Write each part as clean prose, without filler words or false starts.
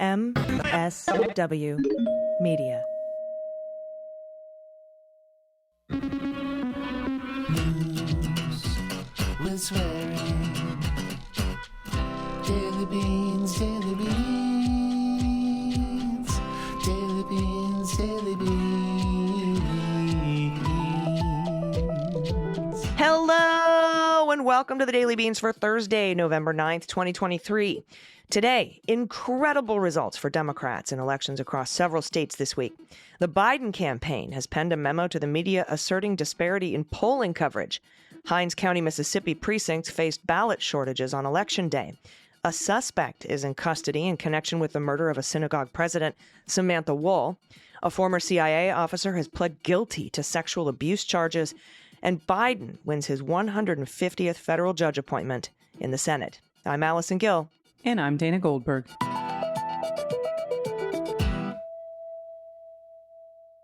MSW Media. News with swearing. Daily beans, daily beans. Daily beans, daily beans. Hello and welcome to the Daily Beans for Thursday, November 9th, 2023. Today, incredible results for Democrats in elections across several states this week. The Biden campaign has penned a memo to the media asserting disparity in polling coverage. Hinds County, Mississippi precincts faced ballot shortages on Election Day. A suspect is in custody in connection with the murder of a synagogue president, Samantha Woll. A former CIA officer has pled guilty to sexual abuse charges. And Biden wins his 150th federal judge appointment in the Senate. I'm Allison Gill. And I'm Dana Goldberg.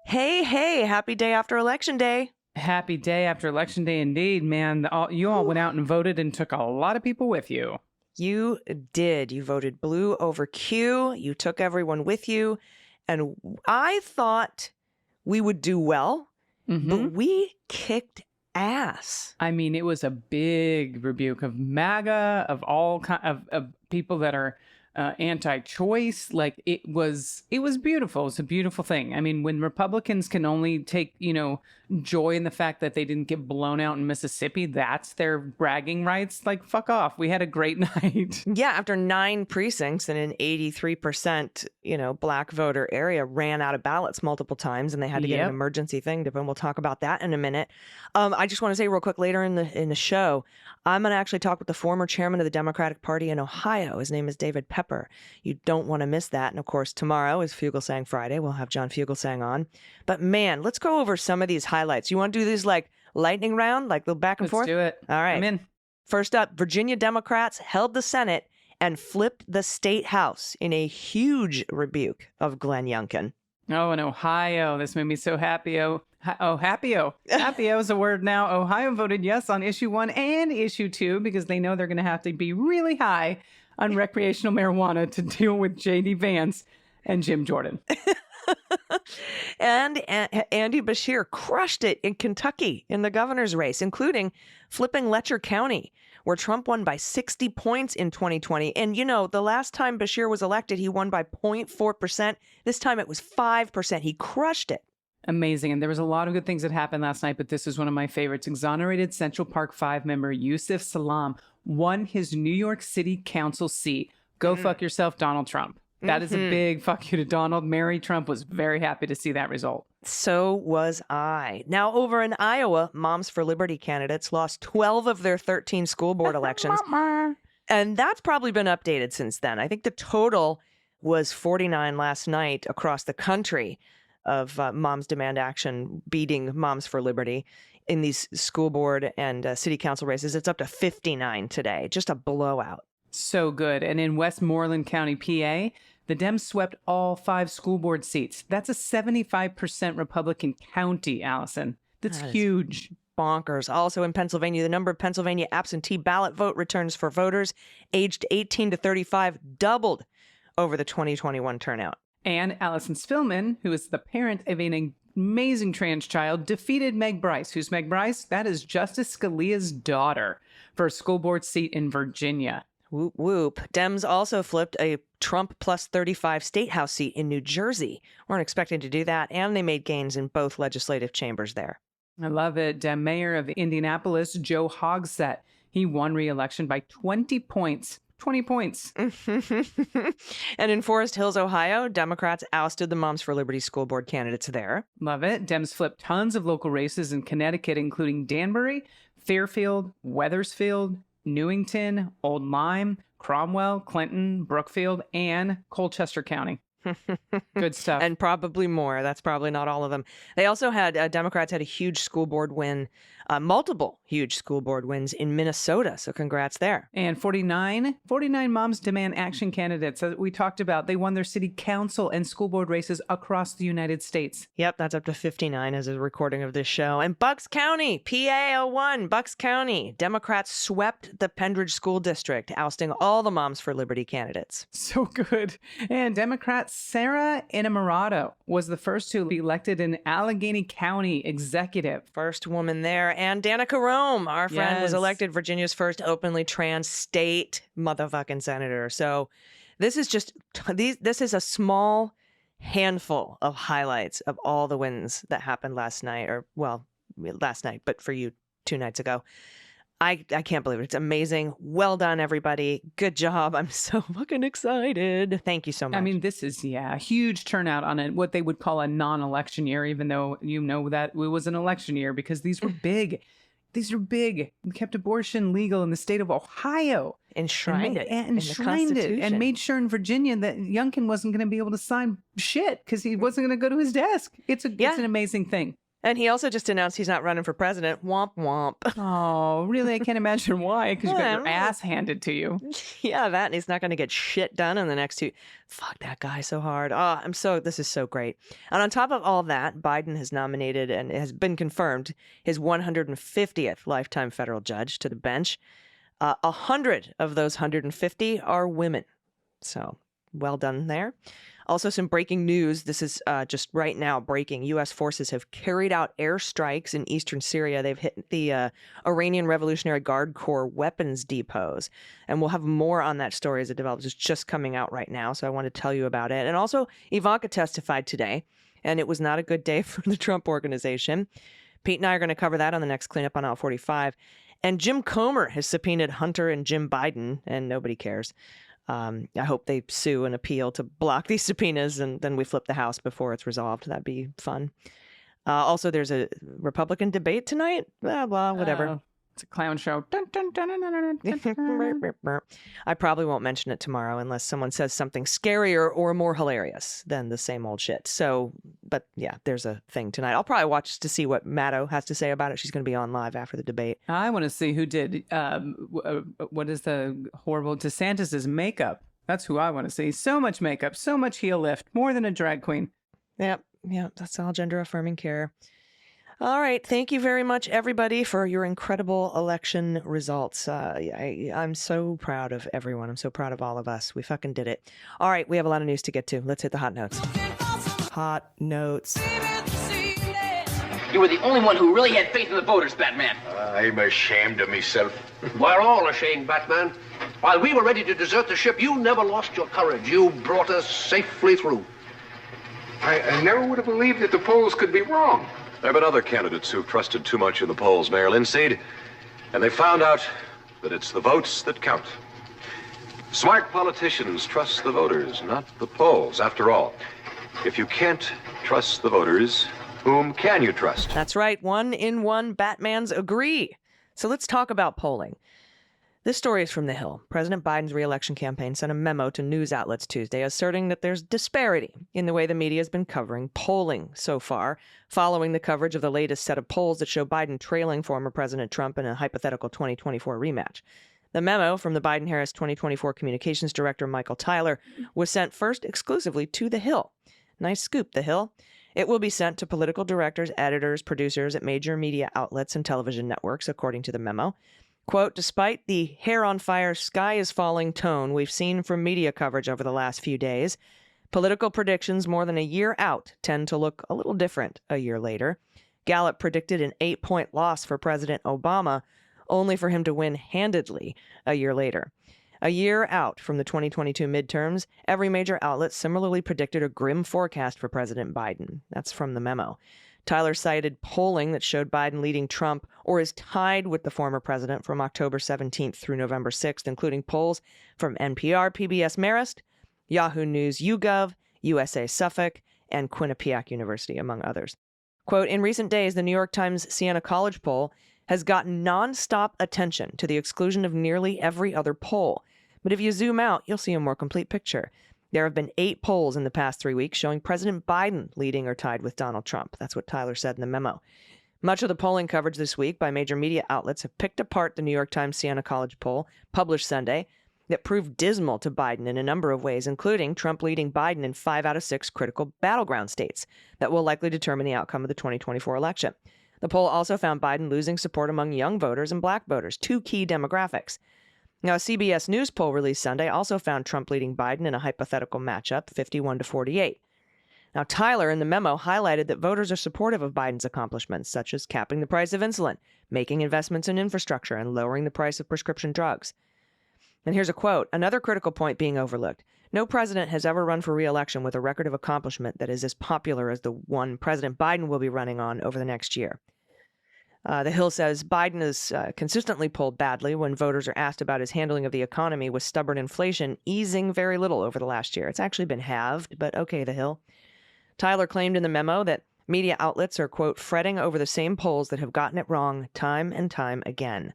Hey, happy day after Election Day. Happy day after Election Day indeed, man. You all went out and voted and took a lot of people with you. You did. You voted blue over Q. You took everyone with you. And I thought we would do well, but we kicked ass. I mean, it was a big rebuke of MAGA, of all of people that are anti-choice. Like it was beautiful. It's a beautiful thing. I mean, when Republicans can only take, joy in the fact that they didn't get blown out in Mississippi, that's their bragging rights. Like, fuck off. We had a great night. Yeah, after 9 precincts and an 83%, black voter area ran out of ballots multiple times, and they had to get an emergency thing. And we'll talk about that in a minute. I just want to say real quick, later in the show, I'm going to actually talk with the former chairman of the Democratic Party in Ohio. His name is David Pepper. You don't want to miss that. And of course, tomorrow is Fugelsang Friday. We'll have John Fugelsang on. But man, let's go over some of these highlights. You want to do these like lightning round, like the back and forth? Let's do it. All right. I'm in. First up, Virginia Democrats held the Senate and flipped the state house in a huge rebuke of Glenn Youngkin. Oh, in Ohio. This made me so happy. Happy-o. Happy-o is a word now. Ohio voted yes on issue 1 and issue 2 because they know they're going to have to be really high on recreational marijuana to deal with J.D. Vance and Jim Jordan. And Andy Beshear crushed it in Kentucky in the governor's race, including flipping Letcher County, where Trump won by 60 points in 2020. And, the last time Beshear was elected, he won by 0.4%. This time it was 5%. He crushed it. Amazing. And there was a lot of good things that happened last night, but this is one of my favorites. Exonerated Central Park 5 member Yusuf Salam won his New York City Council seat. Go fuck yourself, Donald Trump. That is a big fuck you to Donald. Mary Trump was very happy to see that result. So was I. Now, over in Iowa, Moms for Liberty candidates lost 12 of their 13 school board elections. And that's probably been updated since then. I think the total was 49 last night across the country of Moms Demand Action beating Moms for Liberty in these school board and city council races. It's up to 59 today. Just a blowout. So good. And in Westmoreland County, PA, the Dems swept all 5 school board seats. That's a 75% Republican county, Allison. That's huge. Bonkers. Also in Pennsylvania, the number of Pennsylvania absentee ballot vote returns for voters aged 18 to 35 doubled over the 2021 turnout. And Allison Spillman, who is the parent of an amazing trans child, defeated Meg Bryce. Who's Meg Bryce? That is Justice Scalia's daughter for a school board seat in Virginia. Whoop, whoop. Dems also flipped a Trump plus 35 state house seat in New Jersey. Weren't expecting to do that, and they made gains in both legislative chambers there. I love it. Mayor of Indianapolis, Joe Hogsett, he won re-election by 20 points. 20 points. And in Forest Hills, Ohio, Democrats ousted the Moms for Liberty school board candidates there. Love it. Dems flipped tons of local races in Connecticut, including Danbury, Fairfield, Wethersfield, Newington, Old Lyme, Cromwell, Clinton, Brookfield, and Colchester County. Good stuff. And probably more. That's probably not all of them. They also had, Democrats had a huge school board win Multiple huge school board wins in Minnesota, so congrats there. And 49 moms demand action candidates. As we talked about, they won their city council and school board races across the United States. Yep, that's up to 59 as a recording of this show. And Bucks County, PA 01, Bucks County. Democrats swept the Pendridge School District, ousting all the Moms for Liberty candidates. So good. And Democrat Sarah Innamorato was the first to be elected in Allegheny County executive. First woman there. And Danica Rome, our friend, was Yes. elected Virginia's first openly trans state motherfucking senator. So this is this is a small handful of highlights of all the wins that happened last night, last night, but for you 2 nights ago. I can't believe it. It's amazing. Well done, everybody. Good job. I'm so fucking excited. Thank you so much. I mean, this is, a huge turnout on what they would call a non-election year, even though you know that it was an election year, because these were big. These are big. We kept abortion legal in the state of Ohio. enshrined it. in the Enshrined it. And Constitution. made sure in Virginia that Youngkin wasn't going to be able to sign shit because he wasn't going to go to his desk. It's an amazing thing. And he also just announced he's not running for president. Womp womp. Oh, really? I can't imagine why, because you got your ass handed to you. Yeah, that, and he's not going to get shit done in the next 2. Fuck that guy so hard. Oh, this is so great. And on top of all that, Biden has nominated and it has been confirmed his 150th lifetime federal judge to the bench. 100 of those 150 are women. So well done there. Also, some breaking news. This is just right now breaking. U.S. forces have carried out airstrikes in eastern Syria. They've hit the Iranian Revolutionary Guard Corps weapons depots. And we'll have more on that story as it develops. It's just coming out right now, so I want to tell you about it. And also, Ivanka testified today, and it was not a good day for the Trump organization. Pete and I are going to cover that on the next Cleanup on Aisle 45. And Jim Comer has subpoenaed Hunter and Jim Biden, and nobody cares. I hope they sue and appeal to block these subpoenas, and then we flip the House before it's resolved. That'd be fun. Also, there's a Republican debate tonight. Blah, blah, whatever. It's a clown show. Dun, dun, dun, dun, dun, dun, dun. I probably won't mention it tomorrow unless someone says something scarier or more hilarious than the same old shit. So, but yeah, there's a thing tonight. I'll probably watch to see what Maddo has to say about it. She's going to be on live after the debate. I want to see who did, what is the horrible DeSantis's makeup. That's who I want to see. So much makeup, so much heel lift, more than a drag queen. Yep, that's all gender affirming care. All right. Thank you very much, everybody, for your incredible election results. I'm so proud of everyone. I'm so proud of all of us. We fucking did it. All right. We have a lot of news to get to. Let's hit the hot notes. Hot notes. You were the only one who really had faith in the voters, Batman. I'm ashamed of myself. We're all ashamed, Batman. While we were ready to desert the ship, you never lost your courage. You brought us safely through. I never would have believed that the polls could be wrong. There have been other candidates who've trusted too much in the polls, Mayor Linseed, and they found out that it's the votes that count. Smart politicians trust the voters, not the polls. After all, if you can't trust the voters, whom can you trust? That's right. 1 in 1 Batmans agree. So let's talk about polling. This story is from The Hill. President Biden's re-election campaign sent a memo to news outlets Tuesday asserting that there's disparity in the way the media has been covering polling so far, following the coverage of the latest set of polls that show Biden trailing former President Trump in a hypothetical 2024 rematch. The memo from the Biden-Harris 2024 communications director, Michael Tyler, was sent first exclusively to The Hill. Nice scoop, The Hill. It will be sent to political directors, editors, producers at major media outlets and television networks, according to the memo. Quote, despite the hair on fire, sky is falling tone we've seen from media coverage over the last few days, political predictions more than a year out tend to look a little different a year later. Gallup predicted an 8-point loss for President Obama, only for him to win handedly a year later. A year out from the 2022 midterms, every major outlet similarly predicted a grim forecast for President Biden. That's from the memo. Tyler cited polling that showed Biden leading Trump or is tied with the former president from October 17th through November 6th, including polls from NPR, PBS Marist, Yahoo News YouGov, USA Suffolk, and Quinnipiac University, among others. Quote, in recent days, the New York Times Siena College poll has gotten nonstop attention to the exclusion of nearly every other poll. But if you zoom out, you'll see a more complete picture. There have been 8 polls in the past 3 weeks showing President Biden leading or tied with Donald Trump. That's what Tyler said in the memo. Much of the polling coverage this week by major media outlets have picked apart the New York Times Siena College poll published Sunday that proved dismal to Biden in a number of ways, including Trump leading Biden in 5 out of 6 critical battleground states that will likely determine the outcome of the 2024 election. The poll also found Biden losing support among young voters and black voters, 2 key demographics. Now, a CBS News poll released Sunday also found Trump leading Biden in a hypothetical matchup, 51-48. Now, Tyler in the memo highlighted that voters are supportive of Biden's accomplishments, such as capping the price of insulin, making investments in infrastructure, and lowering the price of prescription drugs. And here's a quote, another critical point being overlooked. No president has ever run for re-election with a record of accomplishment that is as popular as the one President Biden will be running on over the next year. The Hill says Biden is consistently polled badly when voters are asked about his handling of the economy with stubborn inflation easing very little over the last year. It's actually been halved, but okay, The Hill. Tyler claimed in the memo that media outlets are, quote, fretting over the same polls that have gotten it wrong time and time again,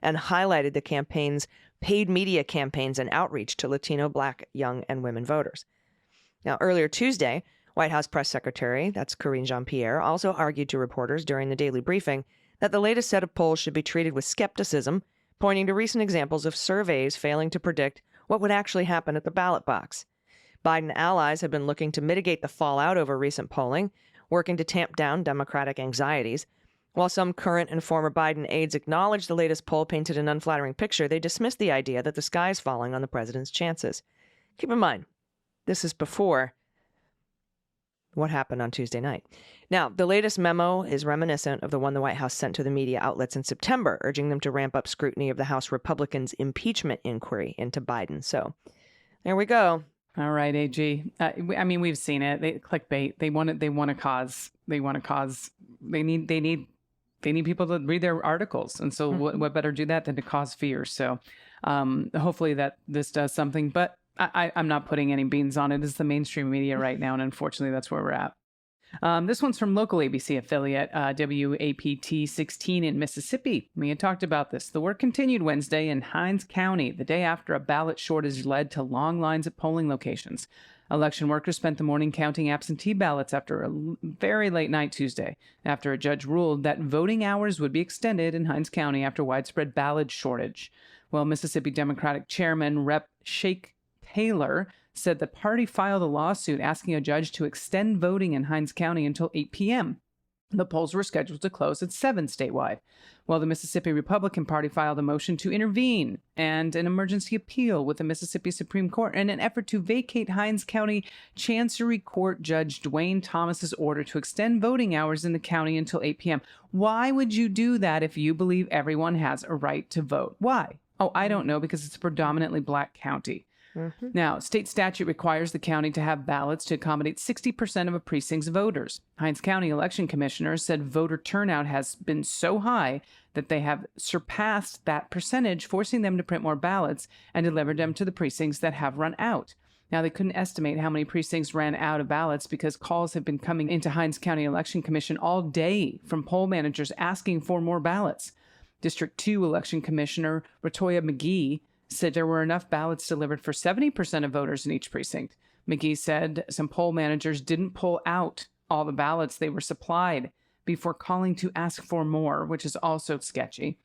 and highlighted the campaign's paid media campaigns and outreach to Latino, Black, young, and women voters. Now, earlier Tuesday, White House Press Secretary, that's Karine Jean-Pierre, also argued to reporters during the daily briefing that the latest set of polls should be treated with skepticism, pointing to recent examples of surveys failing to predict what would actually happen at the ballot box. Biden allies have been looking to mitigate the fallout over recent polling, working to tamp down Democratic anxieties. While some current and former Biden aides acknowledge the latest poll painted an unflattering picture, they dismiss the idea that the sky is falling on the president's chances. Keep in mind, this is before what happened on Tuesday night. Now, the latest memo is reminiscent of the one the White House sent to the media outlets in September, urging them to ramp up scrutiny of the House Republicans' impeachment inquiry into Biden. So, there we go. All right, AG. I mean, we've seen it. They clickbait. They want to cause. They need people to read their articles, and so what better do that than to cause fear? So, hopefully that this does something. But I'm not putting any beans on it. It's the mainstream media right now, and unfortunately, that's where we're at. This one's from local ABC affiliate WAPT 16 in Mississippi. We had talked about this. The work continued Wednesday in Hinds County, the day after a ballot shortage led to long lines at polling locations. Election workers spent the morning counting absentee ballots after a very late night Tuesday, after a judge ruled that voting hours would be extended in Hinds County after widespread ballot shortage. Well, Mississippi Democratic Chairman Rep. Shake Taylor said the party filed a lawsuit asking a judge to extend voting in Hinds County until 8 p.m. The polls were scheduled to close at 7 statewide. Well, the Mississippi Republican Party filed a motion to intervene and an emergency appeal with the Mississippi Supreme Court in an effort to vacate Hinds County Chancery Court Judge Dwayne Thomas's order to extend voting hours in the county until 8 p.m. Why would you do that if you believe everyone has a right to vote? Why? Oh, I don't know, because it's a predominantly black county. Now, state statute requires the county to have ballots to accommodate 60% of a precinct's voters. Hinds County election commissioners said voter turnout has been so high that they have surpassed that percentage, forcing them to print more ballots and deliver them to the precincts that have run out. Now, they couldn't estimate how many precincts ran out of ballots because calls have been coming into Hinds County Election Commission all day from poll managers asking for more ballots. District 2 Election Commissioner Ratoya McGee said there were enough ballots delivered for 70% of voters in each precinct. McGee said some poll managers didn't pull out all the ballots they were supplied before calling to ask for more, which is also sketchy.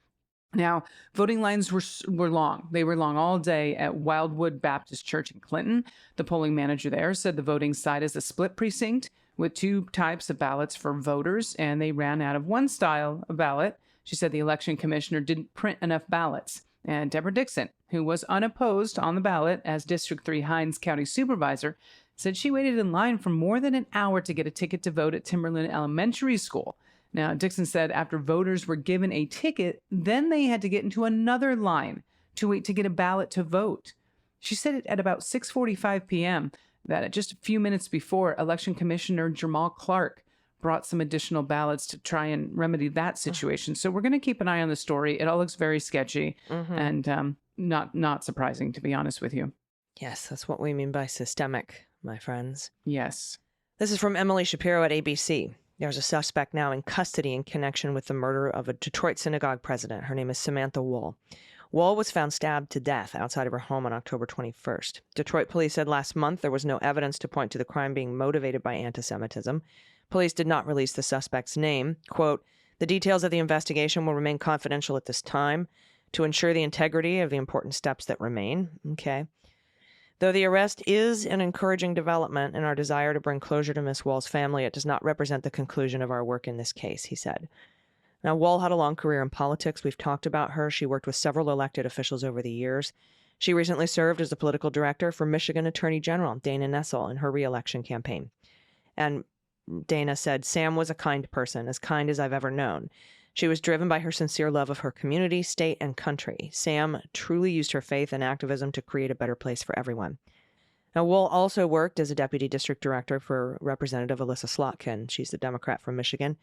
Now, voting lines were long. They were long all day at Wildwood Baptist Church in Clinton. The polling manager there said the voting site is a split precinct with 2 types of ballots for voters, and they ran out of one style of ballot. She said the election commissioner didn't print enough ballots. And Deborah Dixon, who was unopposed on the ballot as District 3 Hinds County Supervisor, said she waited in line for more than an hour to get a ticket to vote at Timberland Elementary School. Now, Dixon said after voters were given a ticket, then they had to get into another line to wait to get a ballot to vote. She said it at about 6:45 p.m. that just a few minutes before, Election Commissioner Jamal Clark brought some additional ballots to try and remedy that situation. So we're going to keep an eye on the story. It all looks very sketchy and not surprising, to be honest with you. Yes, that's what we mean by systemic, my friends. Yes. This is from Emily Shapiro at ABC. There's a suspect now in custody in connection with the murder of a Detroit synagogue president. Her name is Samantha Woll. Woll was found stabbed to death outside of her home on October 21st. Detroit police said last month there was no evidence to point to the crime being motivated by anti-Semitism. Police did not release the suspect's name. Quote, The details of the investigation will remain confidential at this time to ensure the integrity of the important steps that remain. Okay. Though the arrest is an encouraging development in our desire to bring closure to Miss Woll's family, it does not represent the conclusion of our work in this case, he said. Now, Woll had a long career in politics. We've talked about her. She worked with several elected officials over the years. She recently served as the political director for Michigan Attorney General Dana Nessel in her re-election campaign. And Dana said, Sam was a kind person, as kind as I've ever known. She was driven by her sincere love of her community, state, and country. Sam truly used her faith and activism to create a better place for everyone. Now, Woll also worked as a deputy district director for Representative Alyssa Slotkin. She's the Democrat from Michigan.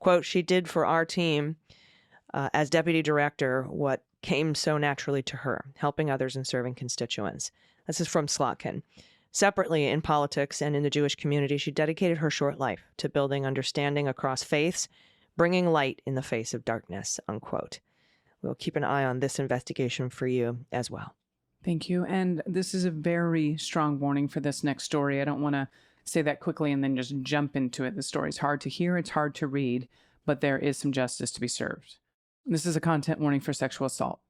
Quote, she did for our team as deputy director what came so naturally to her, helping others and serving constituents. This is from Slotkin. Separately, in politics and in the Jewish community, she dedicated her short life to building understanding across faiths, bringing light in the face of darkness, unquote. We'll keep an eye on this investigation for you as well. Thank you. And this is a very strong warning for this next story. I don't want to say that quickly and then just jump into it. The story's hard to hear, it's hard to read, but there is some justice to be served. This is a content warning for sexual assault.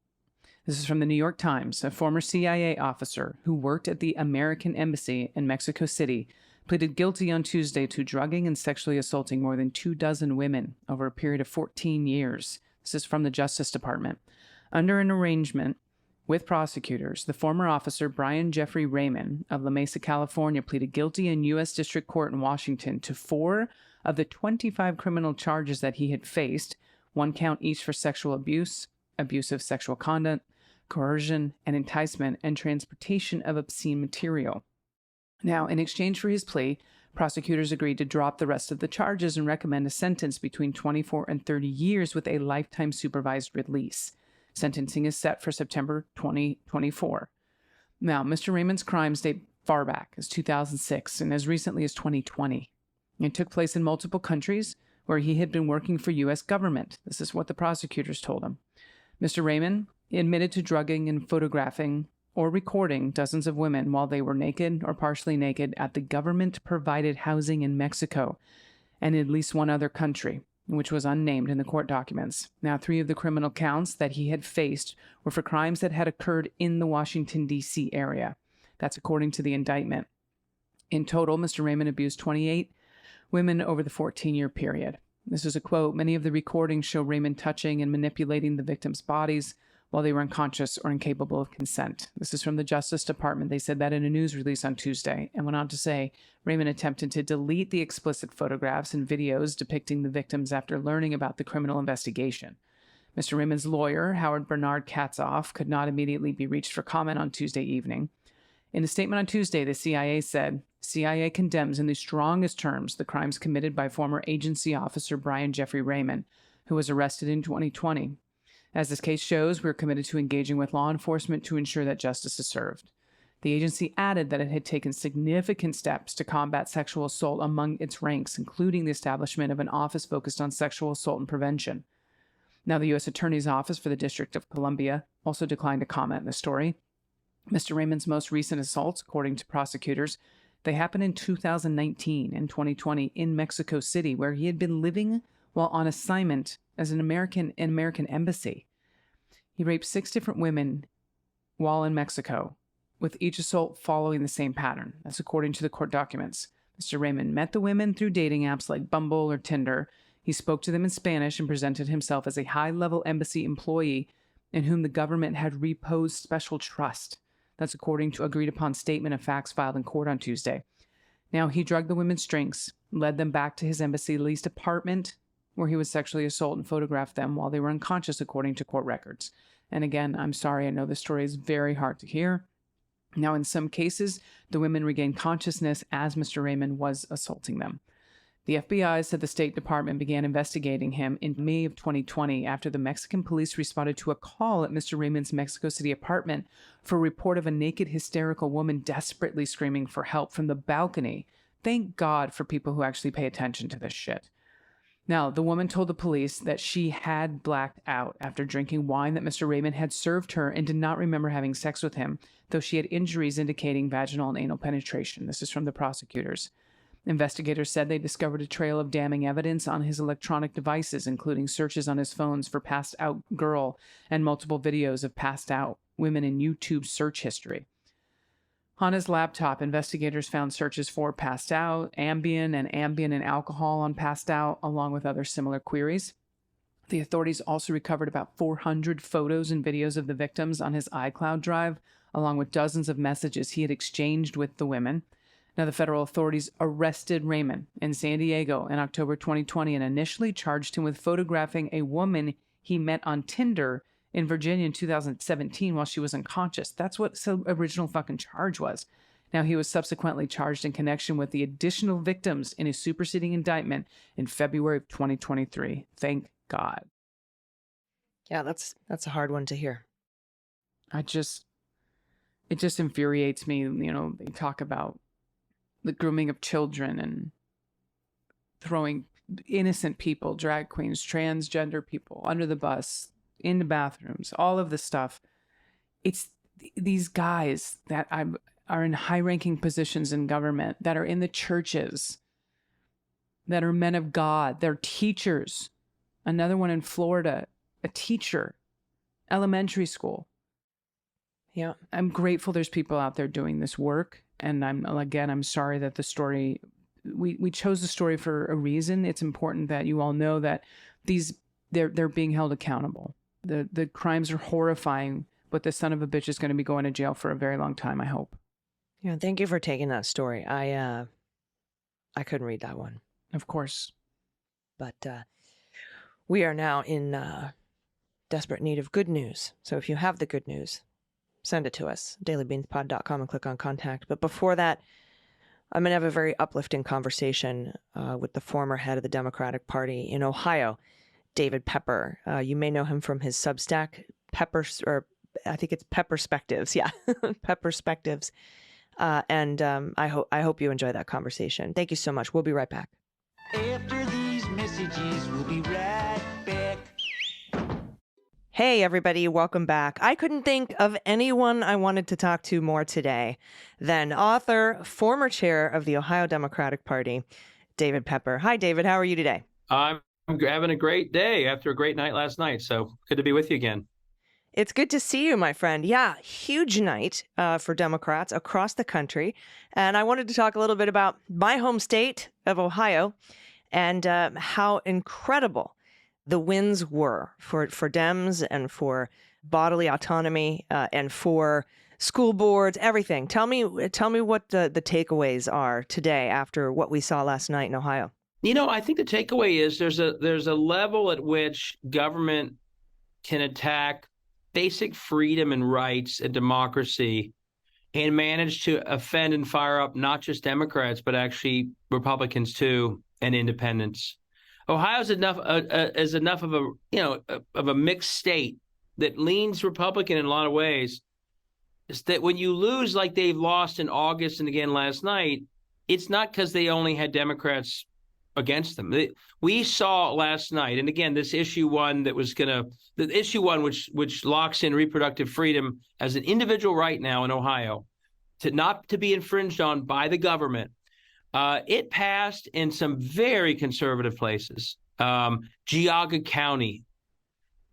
This is from the New York Times. A former CIA officer who worked at the American Embassy in Mexico City pleaded guilty on Tuesday to drugging and sexually assaulting more than 24 women over a period of 14 years. This is from the Justice Department. Under an arrangement with prosecutors, the former officer Brian Jeffrey Raymond of La Mesa, California, pleaded guilty in U.S. District Court in Washington to 4 of the 25 criminal charges that he had faced, 1 count each for sexual abuse, abusive sexual conduct, coercion and enticement, and transportation of obscene material. Now, in exchange for his plea, prosecutors agreed to drop the rest of the charges and recommend a sentence between 24 and 30 years with a lifetime supervised release. Sentencing is set for September 2024. Now, Mr. Raymond's crimes date far back as 2006 and as recently as 2020. It took place in multiple countries where he had been working for U.S. government. This is what the prosecutors told him. Mr. Raymond admitted to drugging and photographing or recording dozens of women while they were naked or partially naked at the government-provided housing in Mexico and at least 1 other country, which was unnamed in the court documents. Now, 3 of the criminal counts that he had faced were for crimes that had occurred in the Washington, D.C. area. That's according to the indictment. In total, Mr. Raymond abused 28 women over the 14-year period. This is a quote. Many of the recordings show Raymond touching and manipulating the victims' bodies while they were unconscious or incapable of consent. This is from the Justice Department. They said that in a news release on Tuesday and went on to say Raymond attempted to delete the explicit photographs and videos depicting the victims after learning about the criminal investigation. Mr. Raymond's lawyer, Howard Bernard Katzoff, could not immediately be reached for comment on Tuesday evening. In a statement on Tuesday, the CIA said, CIA condemns in the strongest terms the crimes committed by former agency officer Brian Jeffrey Raymond, who was arrested in 2020. As this case shows, we are committed to engaging with law enforcement to ensure that justice is served. The agency added that it had taken significant steps to combat sexual assault among its ranks, including the establishment of an office focused on sexual assault and prevention. Now, the U.S. Attorney's Office for the District of Columbia also declined to comment on the story. Mr. Raymond's most recent assaults, according to prosecutors, they happened in 2019 and 2020 in Mexico City, where he had been living while on assignment as an American embassy. He raped 6 different women while in Mexico, with each assault following the same pattern. That's according to the court documents. Mr. Raymond met the women through dating apps like Bumble or Tinder. He spoke to them in Spanish and presented himself as a high-level embassy employee in whom the government had reposed special trust. That's according to agreed-upon statement of facts filed in court on Tuesday. Now, he drugged the women's drinks, led them back to his embassy-leased apartment, where he would sexually assault and photograph them while they were unconscious, according to court records. And again, I'm sorry, I know this story is very hard to hear. Now, in some cases, the women regained consciousness as Mr. Raymond was assaulting them. The FBI said the State Department began investigating him in May of 2020 after the Mexican police responded to a call at Mr. Raymond's Mexico City apartment for a report of a naked, hysterical woman desperately screaming for help from the balcony. Thank God for people who actually pay attention to this shit. Now, the woman told the police that she had blacked out after drinking wine that Mr. Raymond had served her and did not remember having sex with him, though she had injuries indicating vaginal and anal penetration. This is from the prosecutors. Investigators said they discovered a trail of damning evidence on his electronic devices, including searches on his phones for passed out girl and multiple videos of passed out women in YouTube search history. On his laptop, investigators found searches for passed out, Ambien and alcohol on passed out, along with other similar queries. The authorities also recovered about 400 photos and videos of the victims on his iCloud drive, along with dozens of messages he had exchanged with the women. Now, the federal authorities arrested Raymond in San Diego in October 2020 and initially charged him with photographing a woman he met on Tinder in Virginia in 2017 while she was unconscious. That's what the original fucking charge was. Now, he was subsequently charged in connection with the additional victims in a superseding indictment in February of 2023. Thank God. Yeah, that's a hard one to hear. It just infuriates me. You know, they talk about the grooming of children and throwing innocent people, drag queens, transgender people under the bus, in the bathrooms, all of this stuff. It's these guys that are in high-ranking positions in government, that are in the churches, that are men of God. They're teachers. Another one in Florida, a teacher, elementary school. Yeah, I'm grateful there's people out there doing this work. And I'm sorry that the story, we chose the story for a reason. It's important that you all know that they're being held accountable. The crimes are horrifying, but the son of a bitch is going to be going to jail for a very long time, I hope. Yeah, thank you for taking that story. I couldn't read that one. Of course. But we are now in desperate need of good news. So if you have the good news, send it to us, dailybeanspod.com, and click on contact. But before that, I'm going to have a very uplifting conversation with the former head of the Democratic Party in Ohio, David Pepper. You may know him from his Substack, I think it's Pepperspectives. Yeah, Pepperspectives. And I hope you enjoy that conversation. Thank you so much. We'll be right back. After these messages, we'll be right back. Hey, everybody, welcome back. I couldn't think of anyone I wanted to talk to more today than author, former chair of the Ohio Democratic Party, David Pepper. Hi, David. How are you today? I'm having a great day after a great night last night. So good to be with you again. It's good to see you, my friend. Yeah, huge night for Democrats across the country. And I wanted to talk a little bit about my home state of Ohio and how incredible the wins were for Dems and for bodily autonomy and for school boards, everything. Tell me what the takeaways are today after what we saw last night in Ohio. You know, I think the takeaway is there's a level at which government can attack basic freedom and rights and democracy and manage to offend and fire up not just Democrats, but actually Republicans too, and independents. Ohio's enough of a mixed state that leans Republican in a lot of ways. Is that when you lose like they've lost in August and again last night, it's not because they only had Democrats against them. We saw last night, and again, this issue one which locks in reproductive freedom as an individual right now in Ohio, not to be infringed on by the government. It passed in some very conservative places. Geauga County,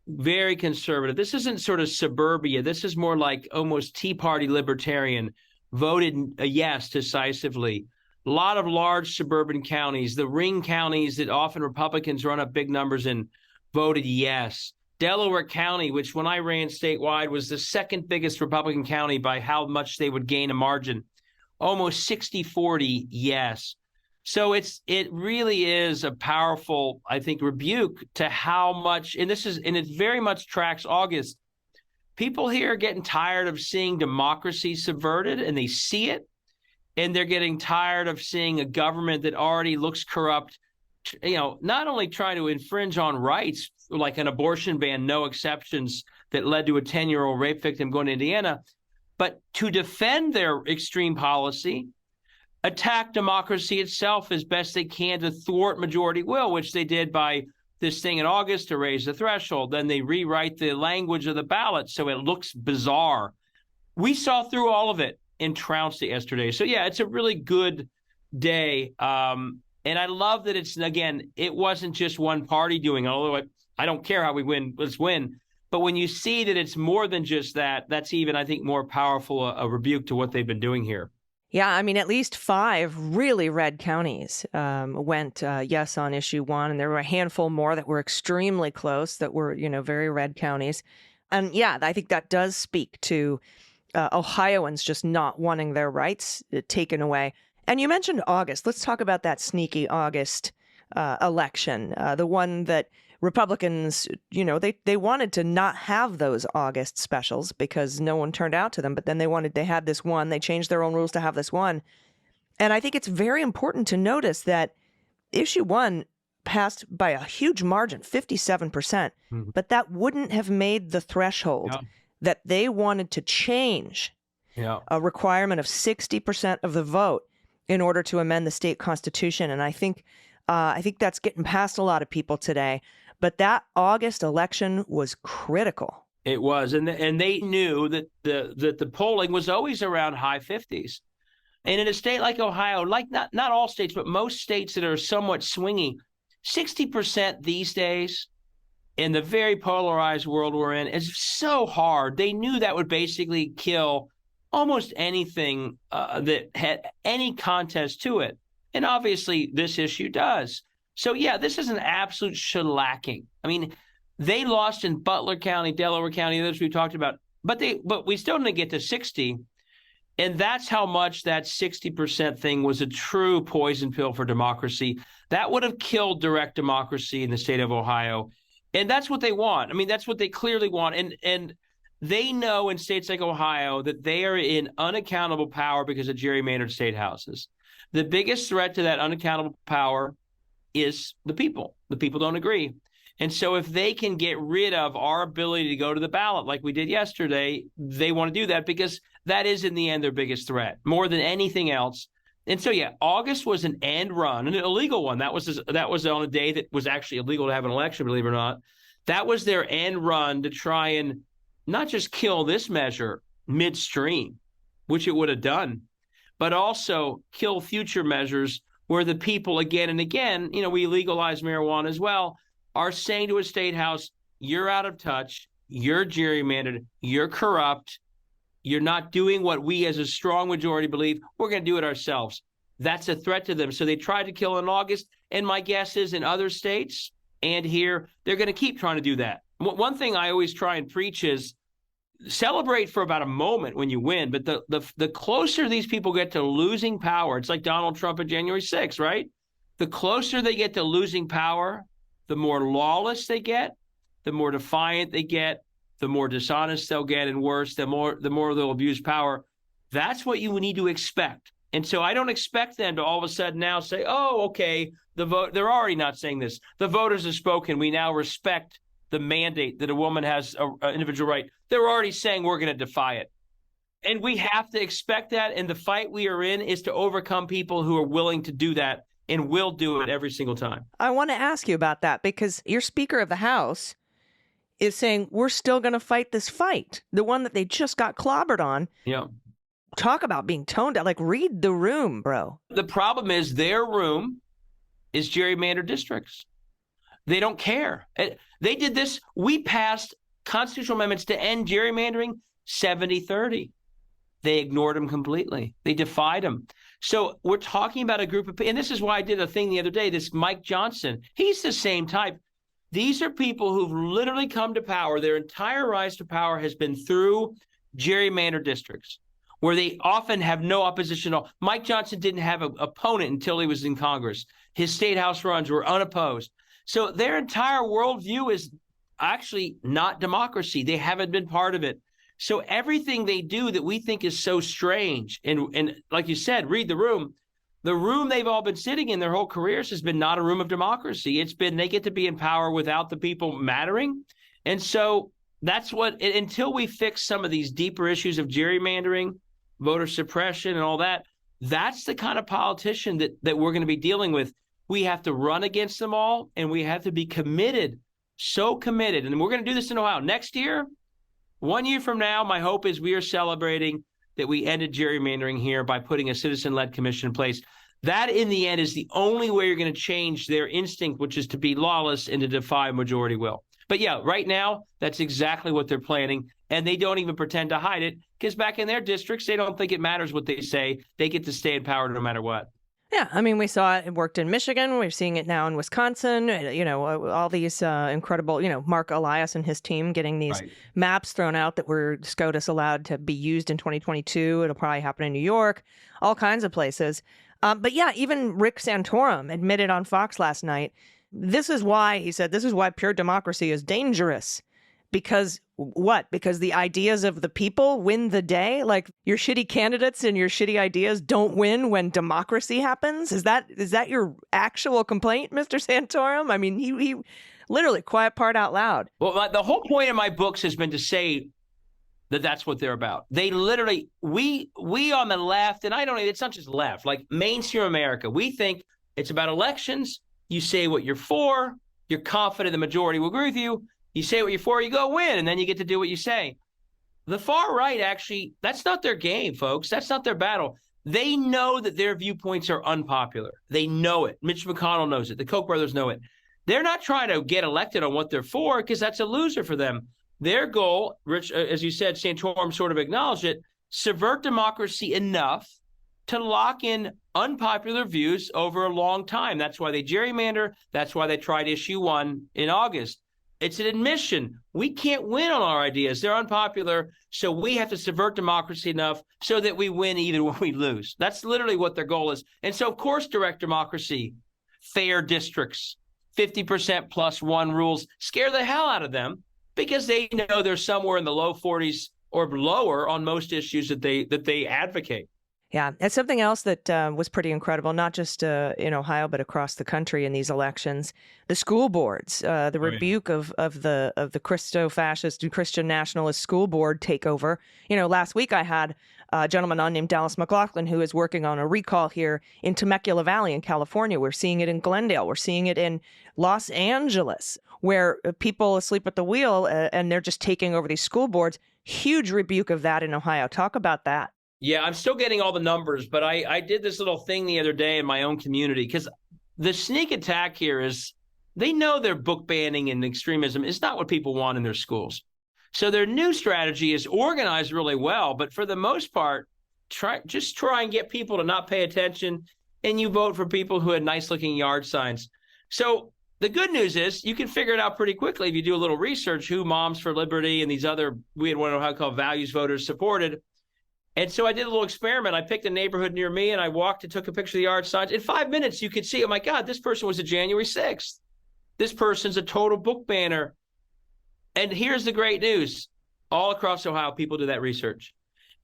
very conservative. This isn't sort of suburbia. This is more like almost Tea Party libertarian, voted a yes decisively. A lot of large suburban counties, the ring counties that often Republicans run up big numbers in, voted yes. Delaware County, which when I ran statewide was the second biggest Republican county by how much they would gain a margin, almost 60-40 yes. So it really is a powerful, I think, rebuke to how much, and it very much tracks August. People here are getting tired of seeing democracy subverted, and they see it, and they're getting tired of seeing a government that already looks corrupt, not only trying to infringe on rights, like an abortion ban, no exceptions, that led to a 10-year-old rape victim going to Indiana, but to defend their extreme policy, attack democracy itself as best they can to thwart majority will, which they did by this thing in August to raise the threshold. Then they rewrite the language of the ballot so it looks bizarre. We saw through all of it and trounced it yesterday. So, yeah, it's a really good day. And I love that it wasn't just one party doing it, although I don't care how we win, let's win. But when you see that it's more than just that, that's even, I think, more powerful a rebuke to what they've been doing here. Yeah, I mean, at least 5 really red counties went yes on issue 1, and there were a handful more that were extremely close, that were, very red counties. And yeah, I think that does speak to Ohioans just not wanting their rights taken away. And you mentioned August. Let's talk about that sneaky August election, the one that Republicans, they wanted to not have those August specials because no one turned out to them. But then they had this one. They changed their own rules to have this one. And I think it's very important to notice that issue 1 passed by a huge margin, 57%. But that wouldn't have made the threshold that they wanted to change, a requirement of 60% of the vote in order to amend the state constitution. And I think that's getting past a lot of people today. But that August election was critical. It was, and they knew that the polling was always around high 50s. And in a state like Ohio, like not all states, but most states that are somewhat swingy, 60% these days in the very polarized world we're in is so hard. They knew that would basically kill almost anything that had any contest to it. And obviously this issue does. So, yeah, this is an absolute shellacking. I mean, they lost in Butler County, Delaware County, others we talked about, but we still didn't get to 60. And that's how much that 60% thing was a true poison pill for democracy. That would have killed direct democracy in the state of Ohio. And that's what they want. I mean, that's what they clearly want. And they know in states like Ohio that they are in unaccountable power because of gerrymandered state houses. The biggest threat to that unaccountable power is the people. The people don't agree. And so if they can get rid of our ability to go to the ballot like we did yesterday, they want to do that because that is in the end their biggest threat, more than anything else. And so, yeah, August was an end run, an illegal one. That was on a day that was actually illegal to have an election, believe it or not. That was their end run to try and not just kill this measure midstream, which it would have done, but also kill future measures where the people again and again, we legalize marijuana as well, are saying to a state house, you're out of touch, you're gerrymandered, you're corrupt, you're not doing what we as a strong majority believe, we're going to do it ourselves. That's a threat to them. So they tried to kill in August, and my guess is in other states and here, they're going to keep trying to do that. One thing I always try and preach is celebrate for about a moment when you win, but the closer these people get to losing power, it's like Donald Trump on January 6th, right? The closer they get to losing power, the more lawless they get, the more defiant they get, the more dishonest they'll get, and worse, the more they'll abuse power. That's what you need to expect. And so I don't expect them to all of a sudden now say, oh, okay, the vote, they're already not saying this. The voters have spoken. We now respect the mandate that a woman has an individual right. They're already saying we're going to defy it. And we have to expect that. And the fight we are in is to overcome people who are willing to do that and will do it every single time. I want to ask you about that because your Speaker of the House is saying we're still going to fight this fight, the one that they just got clobbered on. Yeah. Talk about being toned down. Like, read the room, bro. The problem is their room is gerrymandered districts. They don't care. They did this. We passed constitutional amendments to end gerrymandering 70-30. They ignored them completely. They defied them. So we're talking about a group of, and this is why I did a thing the other day, this Mike Johnson. He's the same type. These are people who've literally come to power. Their entire rise to power has been through gerrymandered districts, where they often have no opposition at all. Mike Johnson didn't have an opponent until he was in Congress. His state house runs were unopposed. So their entire worldview is actually not democracy. They haven't been part of it. So everything they do that we think is so strange, and like you said, read the room they've all been sitting in their whole careers has been not a room of democracy. It's been they get to be in power without the people mattering. And so that's what, until we fix some of these deeper issues of gerrymandering, voter suppression and all that, that's the kind of politician that we're going to be dealing with. We have to run against them all, and we have to be committed, so committed. And we're going to do this in Ohio. Next year, 1 year from now, my hope is we are celebrating that we ended gerrymandering here by putting a citizen-led commission in place. That, in the end, is the only way you're going to change their instinct, which is to be lawless and to defy majority will. But yeah, right now, that's exactly what they're planning. And they don't even pretend to hide it, because back in their districts, they don't think it matters what they say. They get to stay in power no matter what. Yeah, I mean, we saw it worked in Michigan. We're seeing it now in Wisconsin. All these incredible, Mark Elias and his team getting these maps thrown out that were SCOTUS allowed to be used in 2022. It'll probably happen in New York, all kinds of places. But yeah, even Rick Santorum admitted on Fox last night, he said, this is why pure democracy is dangerous. Because what? Because the ideas of the people win the day? Like your shitty candidates and your shitty ideas don't win when democracy happens? Is that your actual complaint, Mr. Santorum? I mean, he literally quiet part out loud. Well, the whole point of my books has been to say that that's what they're about. They literally, we on the left, and it's not just left, like mainstream America, we think it's about elections. You say what you're for, you're confident the majority will agree with you. You say what you're for, you go win, and then you get to do what you say. The far right, actually, that's not their game, folks. That's not their battle. They know that their viewpoints are unpopular. They know it. Mitch McConnell knows it. The Koch brothers know it. They're not trying to get elected on what they're for, because that's a loser for them. Their goal, Rich, as you said, Santorum sort of acknowledged it, subvert democracy enough to lock in unpopular views over a long time. That's why they gerrymander. That's why they tried issue 1 in August. It's an admission. We can't win on our ideas. They're unpopular, so we have to subvert democracy enough so that we win even when we lose. That's literally what their goal is. And so, of course, direct democracy, fair districts, 50% plus 1 rules scare the hell out of them, because they know they're somewhere in the low 40s or lower on most issues that they advocate. Yeah, it's something else that was pretty incredible, not just in Ohio, but across the country in these elections. The school boards, the rebuke of the Christo-fascist and Christian nationalist school board takeover. Last week I had a gentleman on named Dallas McLaughlin who is working on a recall here in Temecula Valley in California. We're seeing it in Glendale. We're seeing it in Los Angeles, where people asleep at the wheel and they're just taking over these school boards. Huge rebuke of that in Ohio. Talk about that. Yeah, I'm still getting all the numbers, but I did this little thing the other day in my own community, because the sneak attack here is they know their book banning and extremism is not what people want in their schools. So their new strategy is organized really well, but for the most part, try and get people to not pay attention, and you vote for people who had nice-looking yard signs. So the good news is you can figure it out pretty quickly if you do a little research who Moms for Liberty and these other, we had one of how called values voters supported. And so I did a little experiment. I picked a neighborhood near me, and I walked and took a picture of the yard signs. In 5 minutes, you could see, oh, my God, this person was a January 6th. This person's a total book banner. And here's the great news. All across Ohio, people do that research.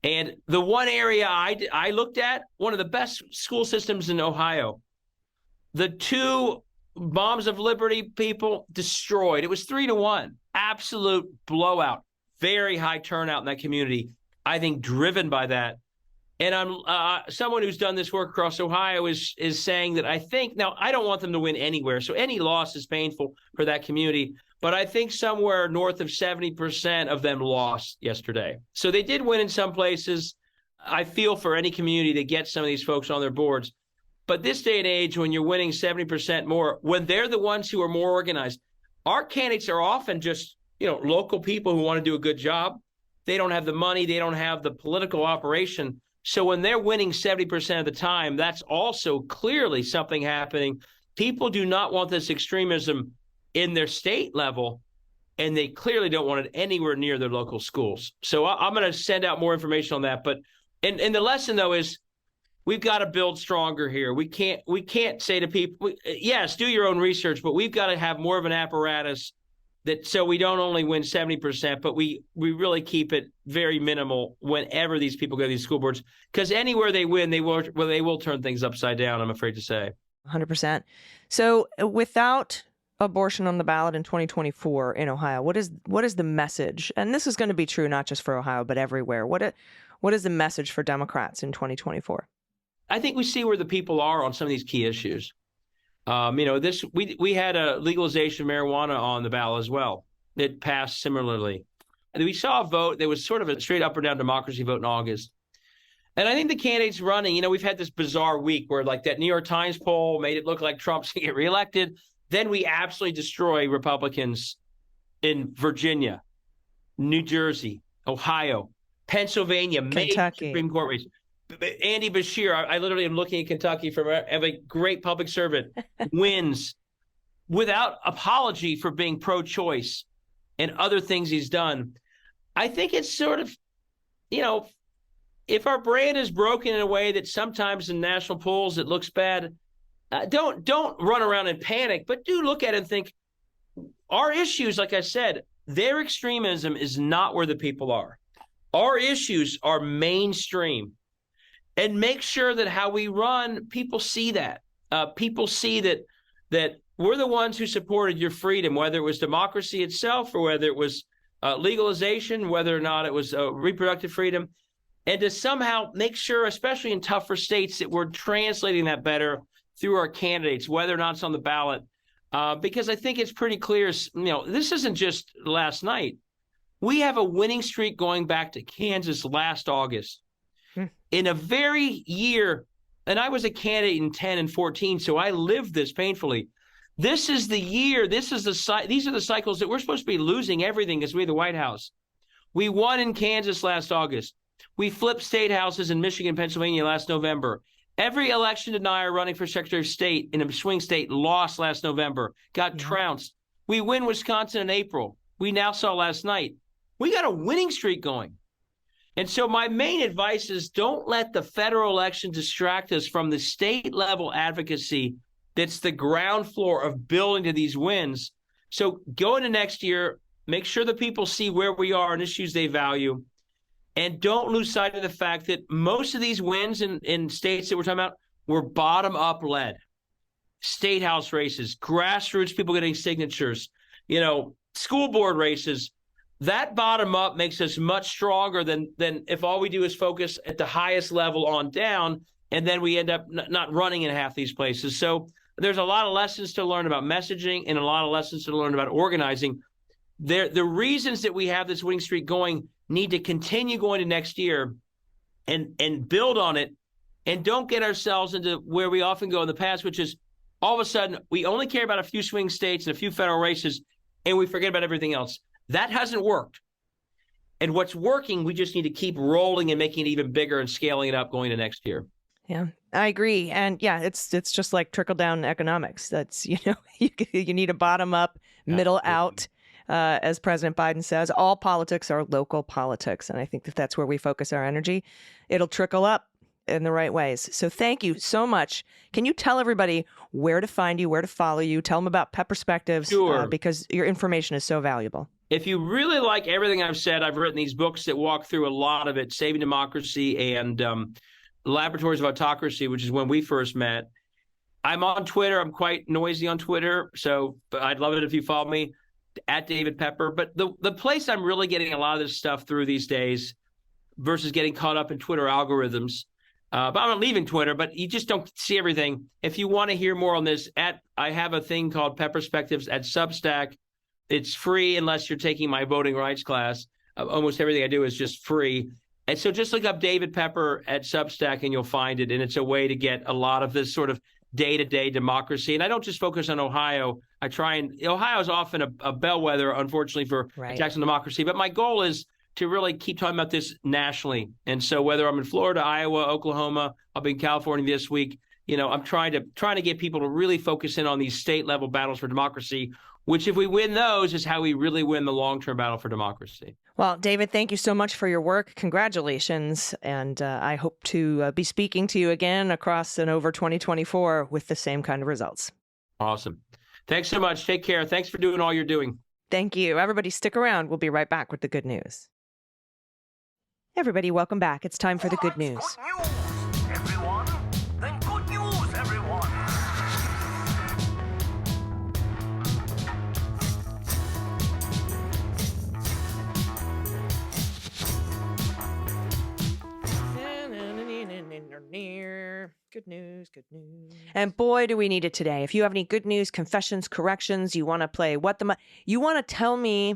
And the one area I looked at, one of the best school systems in Ohio, the 2 Moms of Liberty people destroyed. It was 3-1. Absolute blowout. Very high turnout in that community. I think driven by that. And I'm someone who's done this work across Ohio is saying that I think, now I don't want them to win anywhere, so any loss is painful for that community, but I think somewhere north of 70% of them lost yesterday. So they did win in some places. I feel for any community that gets some of these folks on their boards. But this day and age, when you're winning 70% more, when they're the ones who are more organized, our candidates are often just, local people who want to do a good job. They don't have the money. They don't have the political operation. So when they're winning 70% of the time, that's also clearly something happening. People do not want this extremism in their state level, and they clearly don't want it anywhere near their local schools. So I'm going to send out more information on that. But and the lesson, though, is we've got to build stronger here. We can't say to people, yes, do your own research, but we've got to have more of an apparatus that so we don't only win 70%, but we really keep it very minimal whenever these people go to these school boards, because anywhere they win, they will turn things upside down, I'm afraid to say. 100%. So without abortion on the ballot in 2024 in Ohio, what is the message? And this is going to be true not just for Ohio, but everywhere. What is the message for Democrats in 2024? I think we see where the people are on some of these key issues. We had a legalization of marijuana on the ballot as well. It passed similarly. And we saw a vote that was sort of a straight up or down democracy vote in August. And I think the candidates running, we've had this bizarre week where like that New York Times poll made it look like Trump's going to get reelected. Then we absolutely destroy Republicans in Virginia, New Jersey, Ohio, Pennsylvania, Kentucky. Supreme Court race. Andy Bashir, I literally am looking at Kentucky from a great public servant, wins without apology for being pro-choice and other things he's done. I think it's sort of, if our brand is broken in a way that sometimes in national polls it looks bad, don't run around and panic, but do look at it and think, our issues, like I said, their extremism is not where the people are. Our issues are mainstream. And make sure that how we run, people see that. People see that we're the ones who supported your freedom, whether it was democracy itself or whether it was legalization, whether or not it was reproductive freedom, and to somehow make sure, especially in tougher states, that we're translating that better through our candidates, whether or not it's on the ballot. Because I think it's pretty clear, this isn't just last night. We have a winning streak going back to Kansas last August. In a very year, and I was a candidate in 10 and 14, so I lived this painfully. This is the year, these are the cycles that we're supposed to be losing everything as we the White House. We won in Kansas last August. We flipped state houses in Michigan, Pennsylvania last November. Every election denier running for Secretary of State in a swing state lost last November, got trounced. We win Wisconsin in April. We now saw last night. We got a winning streak going. And so my main advice is don't let the federal election distract us from the state level advocacy that's the ground floor of building to these wins. So go into next year, make sure the people see where we are on issues they value, and don't lose sight of the fact that most of these wins in states that we're talking about were bottom-up led. State house races, grassroots people getting signatures, school board races. That bottom up makes us much stronger than if all we do is focus at the highest level on down, and then we end up not running in half these places. So there's a lot of lessons to learn about messaging and a lot of lessons to learn about organizing. The reasons that we have this winning streak going need to continue going to next year and build on it, and don't get ourselves into where we often go in the past, which is all of a sudden we only care about a few swing states and a few federal races, and we forget about everything else. That hasn't worked. And what's working, we just need to keep rolling and making it even bigger and scaling it up going to next year. Yeah, I agree. And yeah, it's just like trickle down economics. That's, you need a bottom up, middle out, as President Biden says. All politics are local politics. And I think that's where we focus our energy. It'll trickle up in the right ways. So thank you so much. Can you tell everybody where to find you, where to follow you? Tell them about Pep Perspectives, Sure. Because your information is so valuable. If you really like everything I've said, I've written these books that walk through a lot of it, Saving Democracy and Laboratories of Autocracy, which is when we first met. I'm on Twitter. I'm quite noisy on Twitter, so I'd love it if you follow me, at David Pepper. But the place I'm really getting a lot of this stuff through these days versus getting caught up in Twitter algorithms, but I'm not leaving Twitter, but you just don't see everything. If you want to hear more on this, I have a thing called Pep Perspectives at Substack. It's free unless you're taking my voting rights class. Almost everything I do is just free. And so just look up David Pepper at Substack and you'll find it. And it's a way to get a lot of this sort of day-to-day democracy. And I don't just focus on Ohio. Ohio is often a bellwether, unfortunately, for attacks on democracy. But my goal is to really keep talking about this nationally. And so whether I'm in Florida, Iowa, Oklahoma, I'll be in California this week, I'm trying to get people to really focus in on these state-level battles for democracy, which if we win those is how we really win the long-term battle for democracy. Well, David, thank you so much for your work. Congratulations. And I hope to be speaking to you again across and over 2024 with the same kind of results. Awesome. Thanks so much. Take care. Thanks for doing all you're doing. Thank you. Everybody stick around. We'll be right back with the good news. Everybody, welcome back. It's time for the good news. Good news, everyone. Then good news, everyone. Good news, good news. And boy, do we need it today. If you have any good news, confessions, corrections, you want to play you want to tell me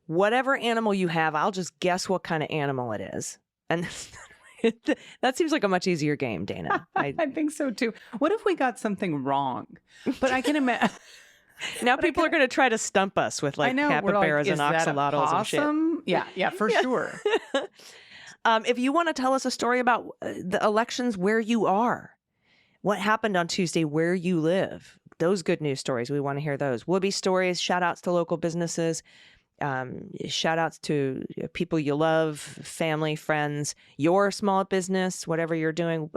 whatever animal you have, I'll just guess what kind of animal it is. And That seems like a much easier game, Dana. I think so too. What if we got something wrong? But I can imagine. Now people are going to try to stump us with like capybaras and axolotls and shit. Yeah, for sure. If you want to tell us a story about the elections where you are, what happened on Tuesday where you live, those good news stories, we want to hear those. Whoopee stories, shout outs to local businesses, shout outs to people you love, family, friends, your small business, whatever you're doing,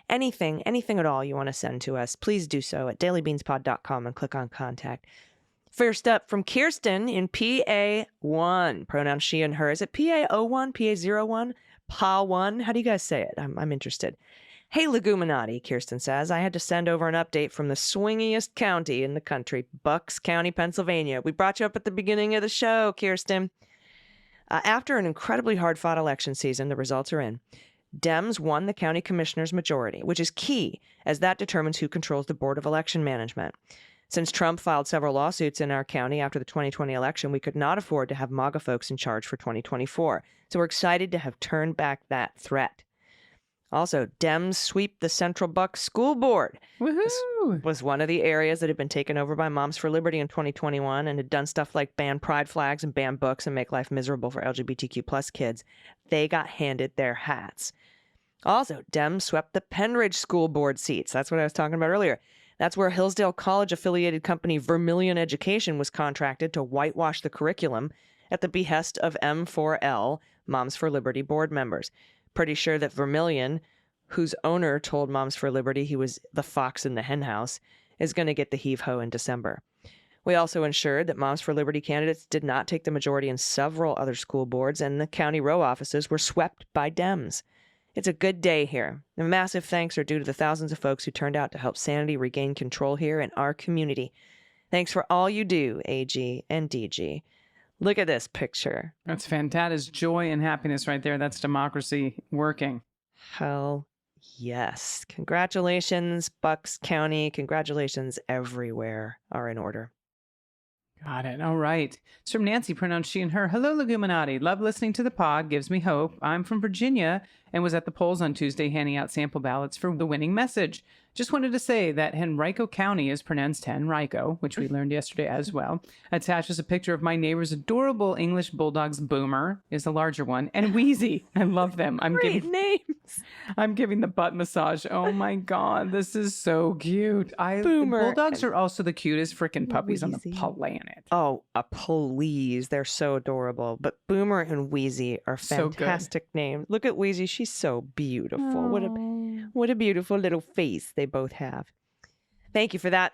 anything at all you want to send to us, please do so at dailybeanspod.com and click on contact. First up from Kirsten in PA1, pronouns she and her. Is it PA01, PA01, PA1? How do you guys say it? I'm interested. Hey, Leguminati, Kirsten says, I had to send over an update from the swingiest county in the country, Bucks County, Pennsylvania. We brought you up at the beginning of the show, Kirsten. After an incredibly hard-fought election season, the results are in. Dems won the county commissioner's majority, which is key, as that determines who controls the Board of Election Management. Since Trump filed several lawsuits in our county after the 2020 election, we could not afford to have MAGA folks in charge for 2024. So we're excited to have turned back that threat. Also, Dems sweep the Central Bucks School Board. Woohoo! This was one of the areas that had been taken over by Moms for Liberty in 2021 and had done stuff like ban pride flags and ban books and make life miserable for LGBTQ plus kids. They got handed their hats. Also, Dems swept the Penridge School Board seats. That's what I was talking about earlier. That's where Hillsdale College-affiliated company Vermilion Education was contracted to whitewash the curriculum at the behest of M4L, Moms for Liberty board members. Pretty sure that Vermilion, whose owner told Moms for Liberty he was the fox in the henhouse, is going to get the heave-ho in December. We also ensured that Moms for Liberty candidates did not take the majority in several other school boards, and the county row offices were swept by Dems. It's a good day here. And massive thanks are due to the thousands of folks who turned out to help sanity regain control here in our community. Thanks for all you do, AG and DG. Look at this picture. That's fantastic. Joy and happiness right there. That's democracy working. Hell yes. Congratulations, Bucks County. Congratulations everywhere are in order. Got it. All right. It's from Nancy, pronouns she and her. Hello, Leguminati. Love listening to the pod. Gives me hope. I'm from Virginia and was at the polls on Tuesday handing out sample ballots for the winning message. Just wanted to say that Henrico County is pronounced Henrico, which we learned yesterday as well. Attaches a picture of my neighbor's adorable English Bulldogs. Boomer is the larger one, and Wheezy. I love them. Great names. I'm giving the butt massage. Oh my God, this is so cute. Boomer. Bulldogs are also the cutest freaking puppies on the planet. Oh, please. They're so adorable. But Boomer and Wheezy are fantastic names. Look at Wheezy. She's so beautiful. What a beautiful little face they both have. Thank you for that.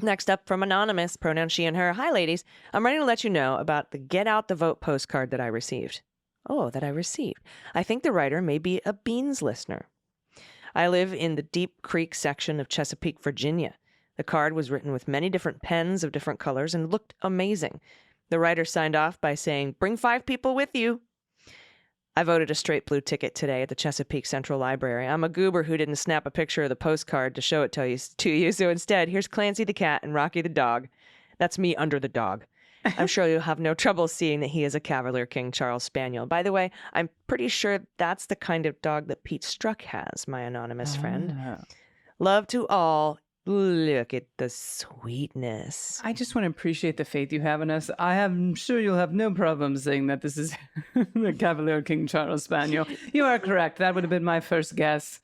Next up from Anonymous, pronouns she and her. Hi, ladies. I'm ready to let you know about the Get Out the Vote postcard that I received. I think the writer may be a Beans listener. I live in the Deep Creek section of Chesapeake, Virginia. The card was written with many different pens of different colors and looked amazing. The writer signed off by saying, "Bring 5 people with you." I voted a straight blue ticket today at the Chesapeake Central Library. I'm a goober who didn't snap a picture of the postcard to show it to you, so instead, here's Clancy the cat and Rocky the dog. That's me under the dog. I'm sure you'll have no trouble seeing that he is a Cavalier King Charles Spaniel. By the way, I'm pretty sure that's the kind of dog that Pete Struck has, my anonymous friend. Love to all. Look at the sweetness. I just want to appreciate the faith you have in us. I'm sure you'll have no problem saying that this is the Cavalier King Charles Spaniel. You are correct. That would have been my first guess.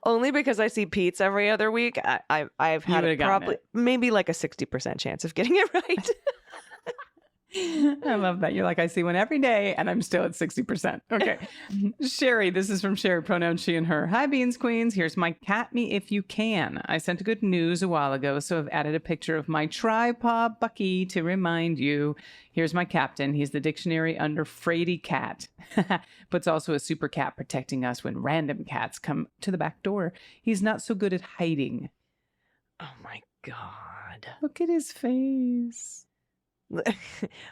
Only because I see Pete's every other week. I've had probably maybe like a 60% chance of getting it right. I love that. You're like, I see one every day, and I'm still at 60%. Okay. Sherry, this is from Sherry, pronouns she and her. Hi, Beans Queens. Here's my cat me if you can. I sent a good news a while ago, so I've added a picture of my tripod Bucky to remind you. Here's my captain. He's the dictionary under Frady cat, but it's also a super cat protecting us when random cats come to the back door. He's not so good at hiding. Oh, my God. Look at his face.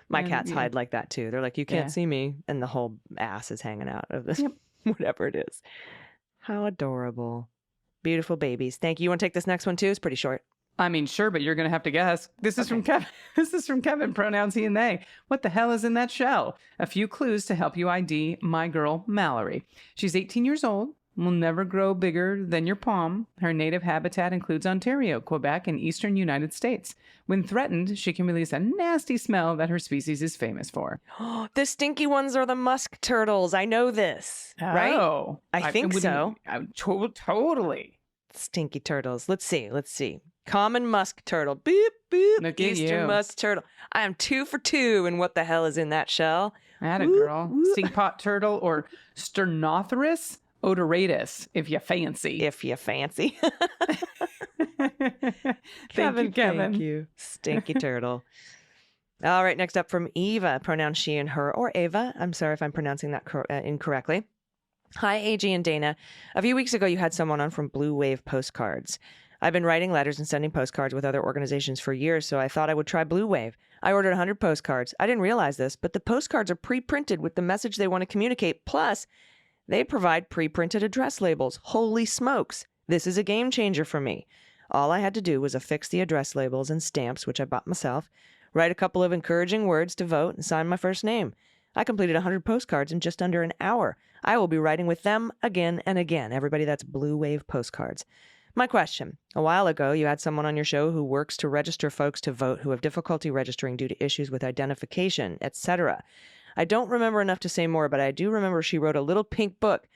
My cats hide like that too. They're like, you can't see me, and the whole ass is hanging out of this whatever it is. How adorable. Beautiful babies. Thank you. You want to take this next one too? It's pretty short. I mean, sure, but you're going to have to guess. This is from Kevin. This is from Kevin, pronouns he and they. What the hell is in that shell? A few clues to help you ID my girl, Mallory. She's 18 years old, will never grow bigger than your palm. Her native habitat includes Ontario, Quebec, and eastern United States. When threatened, she can release a nasty smell that her species is famous for. The stinky ones are the musk turtles. I know this, right? Oh. I think so. Totally. Stinky turtles. Let's see. Common musk turtle. Boop, boop. Look at Eastern you. musk turtle. I am 2 for 2 in what the hell is in that shell. Atta girl. Stinkpot turtle or Sternothrus odoratus, if you fancy. Kevin, Kevin. Thank you. Stinky turtle. All right, next up from Eva, pronouns she and her, or Ava. I'm sorry if I'm pronouncing that incorrectly. Hi, AG and Dana. A few weeks ago, you had someone on from Blue Wave Postcards. I've been writing letters and sending postcards with other organizations for years, so I thought I would try Blue Wave. I ordered 100 postcards. I didn't realize this, but the postcards are pre-printed with the message they want to communicate. Plus, they provide pre-printed address labels. Holy smokes. This is a game changer for me. All I had to do was affix the address labels and stamps, which I bought myself, write a couple of encouraging words to vote, and sign my first name. I completed 100 postcards in just under an hour. I will be writing with them again and again. Everybody, that's Blue Wave Postcards. My question. A while ago, you had someone on your show who works to register folks to vote who have difficulty registering due to issues with identification, etc. I don't remember enough to say more, but I do remember she wrote a little pink book.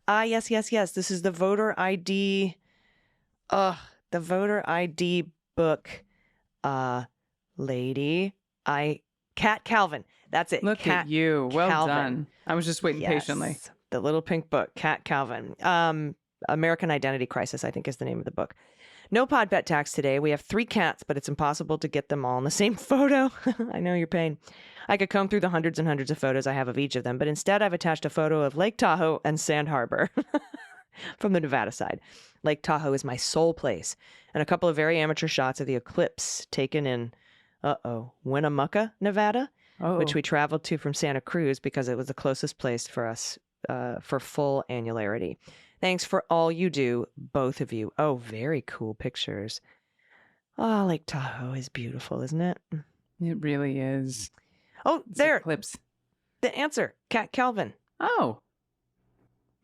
Yes. This is the voter ID. The voter ID book. Lady. Cat Calvin. That's it. Look Cat at you. Well Calvin. done. I was just waiting patiently. The little pink book. Cat Calvin. American Identity Crisis, I think, is the name of the book. No pod pet tax today. We have 3 cats, but it's impossible to get them all in the same photo. I know your pain. I could comb through the hundreds and hundreds of photos I have of each of them, but instead I've attached a photo of Lake Tahoe and Sand Harbor from the Nevada side. Lake Tahoe is my soul place, and a couple of very amateur shots of the eclipse taken in, Winnemucca, Nevada, which we traveled to from Santa Cruz because it was the closest place for us for full annularity. Thanks for all you do, both of you. Oh, very cool pictures. Oh, Lake Tahoe is beautiful, isn't it? It really is. Oh, It's there. Eclipse. The answer. Cat Calvin. Oh.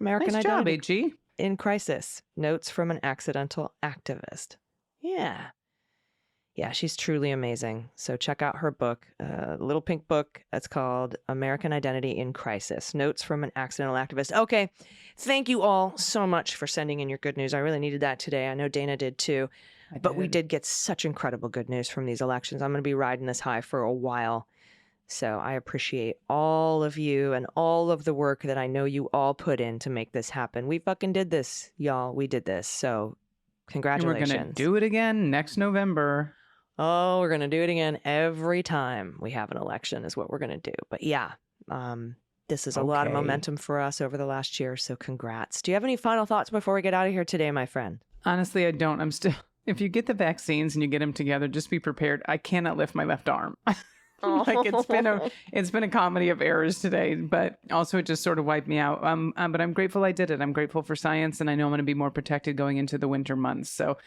American Nice job, Identity AG. in Crisis. Notes from an accidental activist. Yeah. Yeah, she's truly amazing. So check out her book, little pink book. It's called American Identity in Crisis. Notes from an accidental activist. Okay. Thank you all so much for sending in your good news. I really needed that today. I know Dana did too. But we did get such incredible good news from these elections. I'm going to be riding this high for a while. So I appreciate all of you and all of the work that I know you all put in to make this happen. We fucking did this, y'all. We did this. So congratulations. And we're going to do it again next November. Oh, we're going to do it again every time we have an election is what we're going to do. But yeah, this is a lot of momentum for us over the last year. So congrats. Do you have any final thoughts before we get out of here today, my friend? Honestly, I don't. I'm still, if you get the vaccines and you get them together, just be prepared. I cannot lift my left arm. Like it's been a comedy of errors today, but also it just sort of wiped me out. But I'm grateful I did it. I'm grateful for science, and I know I'm going to be more protected going into the winter months. So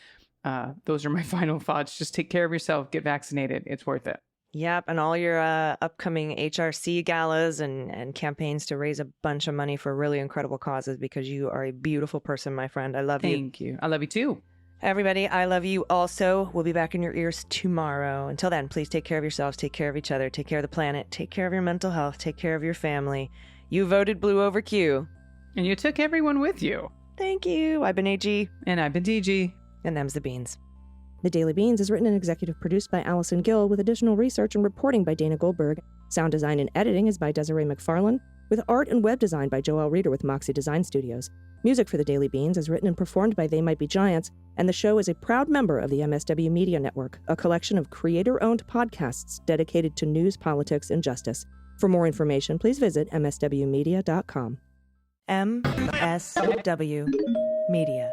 those are my final thoughts. Just take care of yourself. Get vaccinated. It's worth it. Yep. And all your upcoming HRC galas and campaigns to raise a bunch of money for really incredible causes, because you are a beautiful person, my friend. I love you. Thank you. I love you too. Everybody, I love you also. We'll be back in your ears tomorrow. Until then, please take care of yourselves, take care of each other, take care of the planet, take care of your mental health, take care of your family. You voted blue over Q. And you took everyone with you. Thank you. I've been AG. And I've been DG. And them's the beans. The Daily Beans is written and executive produced by Allison Gill, with additional research and reporting by Dana Goldberg. Sound design and editing is by Desiree McFarlane, with art and web design by Joelle Reeder with Moxie Design Studios. Music for The Daily Beans is written and performed by They Might Be Giants, and the show is a proud member of the MSW Media Network, a collection of creator-owned podcasts dedicated to news, politics, and justice. For more information, please visit mswmedia.com. MSW Media.